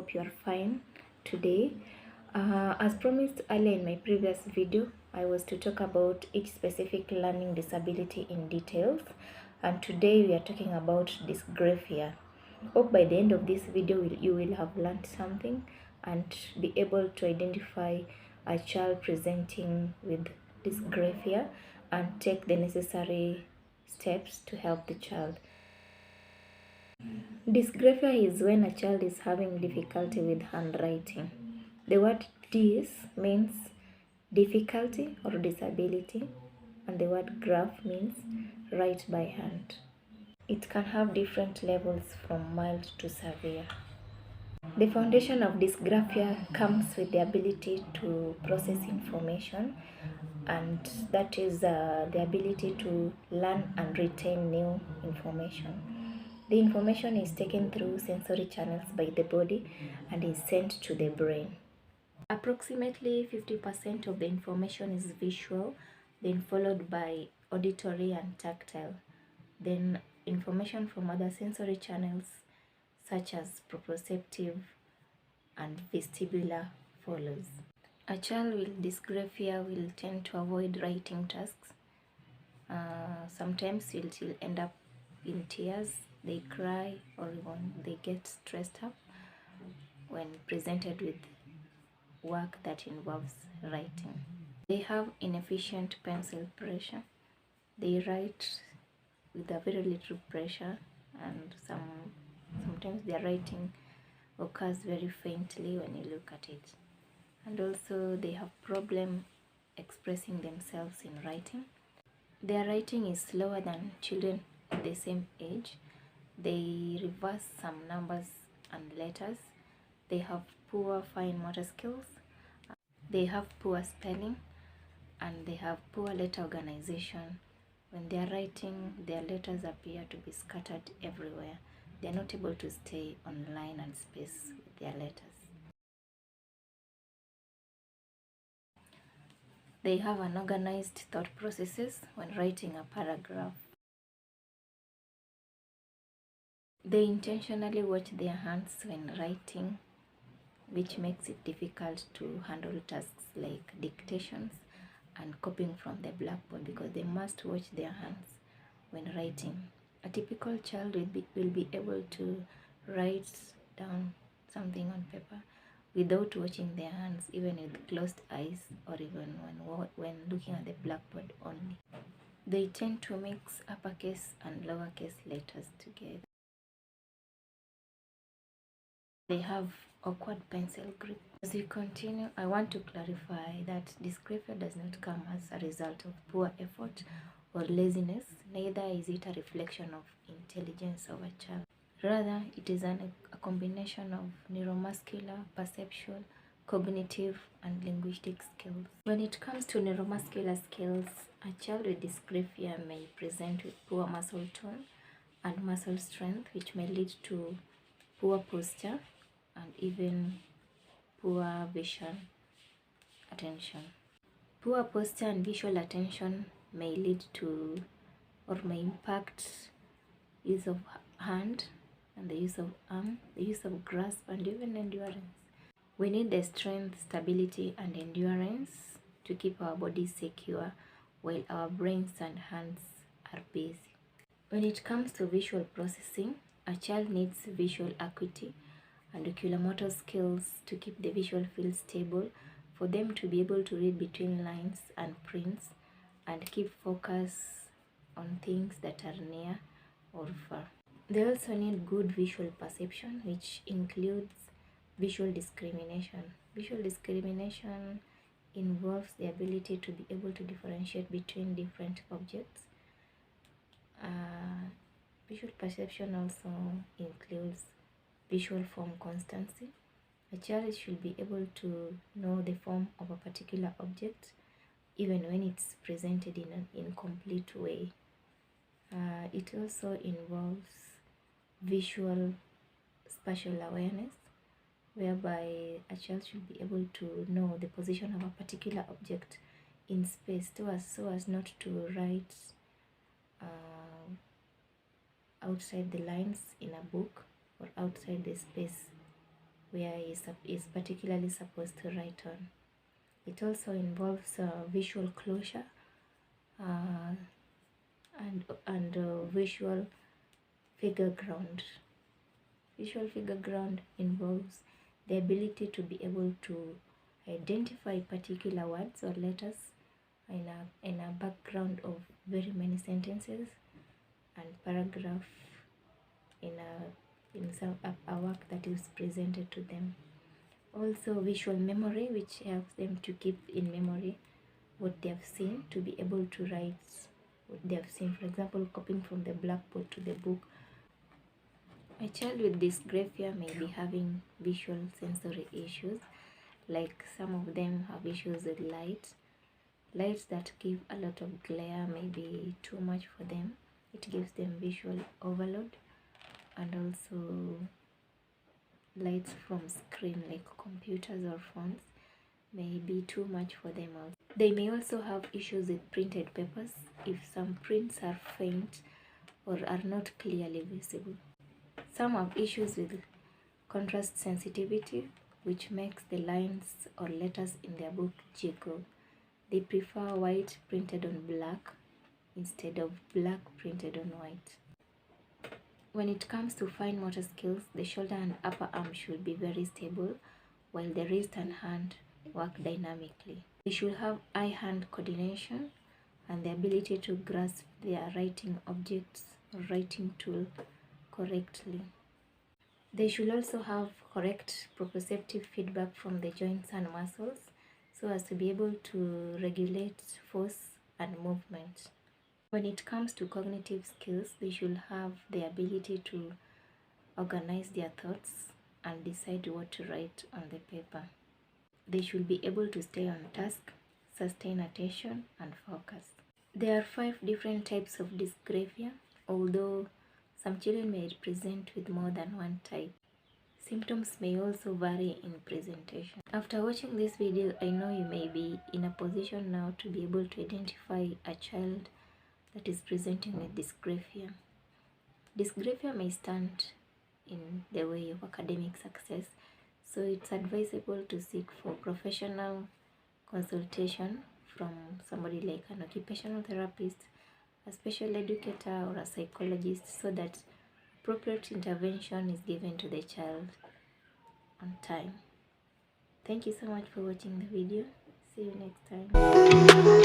hope you are fine today. As promised earlier in my previous video, I was to talk about each specific learning disability in details, and today we are talking about dysgraphia. Hope by the end of this video you will have learned something and be able to identify a child presenting with dysgraphia and take the necessary steps to help the child. Dysgraphia is when a child is having difficulty with handwriting. The word dys means difficulty or disability, and the word graph means write by hand. It can have different levels from mild to severe. The foundation of dysgraphia comes with the ability to process information, and that is the ability to learn and retain new information. The information is taken through sensory channels by the body and is sent to the brain. Approximately 50% of the information is visual, then followed by auditory and tactile. Then information from other sensory channels such as proprioceptive and vestibular follows. A child with dysgraphia will tend to avoid writing tasks. Sometimes he'll end up in tears, they cry, or even they get stressed up when presented with work that involves writing. They have inefficient pencil pressure. They write with a very little pressure, and sometimes their writing occurs very faintly when you look at it. And also they have problem expressing themselves in writing. Their writing is slower than children of the same age. They reverse some numbers and letters. They have poor fine motor skills. They have poor spelling, and they have poor letter organization. When they are writing, their letters appear to be scattered everywhere. They are not able to stay on line and space with their letters. They have unorganized thought processes when writing a paragraph. They intentionally watch their hands when writing, which makes it difficult to handle tasks like dictations and copying from the blackboard because they must watch their hands when writing. A typical child will be able to write down something on paper without watching their hands, even with closed eyes or even when looking at the blackboard only. They tend to mix uppercase and lowercase letters together. They have awkward pencil grip. As we continue, I want to clarify that dysgraphia does not come as a result of poor effort or laziness, neither is it a reflection of intelligence of a child. Rather, it is a combination of neuromuscular, perceptual, cognitive, and linguistic skills. When it comes to neuromuscular skills, a child with dysgraphia may present with poor muscle tone and muscle strength, which may lead to poor posture and even poor visual attention. Poor posture and visual attention may lead to or may impact use of hand and the use of arm, the use of grasp, and even endurance. We need the strength, stability, and endurance to keep our bodies secure while our brains and hands are busy. When it comes to visual processing, a child needs visual acuity and oculomotor skills to keep the visual field stable, for them to be able to read between lines and prints and keep focus on things that are near or far. They also need good visual perception, which includes visual discrimination. Visual discrimination involves the ability to be able to differentiate between different objects. Visual perception also includes visual form constancy. A child should be able to know the form of a particular object even when it's presented in an incomplete way. It also involves visual spatial awareness, whereby a child should be able to know the position of a particular object in space so as not to write outside the lines in a book or outside the space where is particularly supposed to write on. It also involves visual closure and visual figure ground. Visual figure ground involves the ability to be able to identify particular words or letters in a background of very many sentences and paragraph in a work that is presented to them. Also visual memory, which helps them to keep in memory what they have seen, to be able to write what they have seen. For example, copying from the blackboard to the book. A child with dysgraphia may be having visual sensory issues, like some of them have issues with lights that give a lot of glare may be too much for them. It gives them visual overload, and also lights from screen like computers or phones may be too much for them also. They may also have issues with printed papers if some prints are faint or are not clearly visible. Some have issues with contrast sensitivity, which makes the lines or letters in their book jiggle. They prefer white printed on black instead of black printed on white. When it comes to fine motor skills, the shoulder and upper arm should be very stable, while the wrist and hand work dynamically. They should have eye-hand coordination and the ability to grasp their writing objects or writing tool correctly. They should also have correct proprioceptive feedback from the joints and muscles so as to be able to regulate force and movement. When it comes to cognitive skills, they should have the ability to organize their thoughts and decide what to write on the paper. They should be able to stay on task, sustain attention, and focus. There are 5 different types of dysgraphia, although some children may present with more than one type. Symptoms may also vary in presentation. After watching this video, I know you may be in a position now to be able to identify a child that is presenting with dysgraphia. Dysgraphia may stand in the way of academic success, so it's advisable to seek for professional consultation from somebody like an occupational therapist, a special educator, or a psychologist, so that appropriate intervention is given to the child on time. Thank you so much for watching the video. See you next time.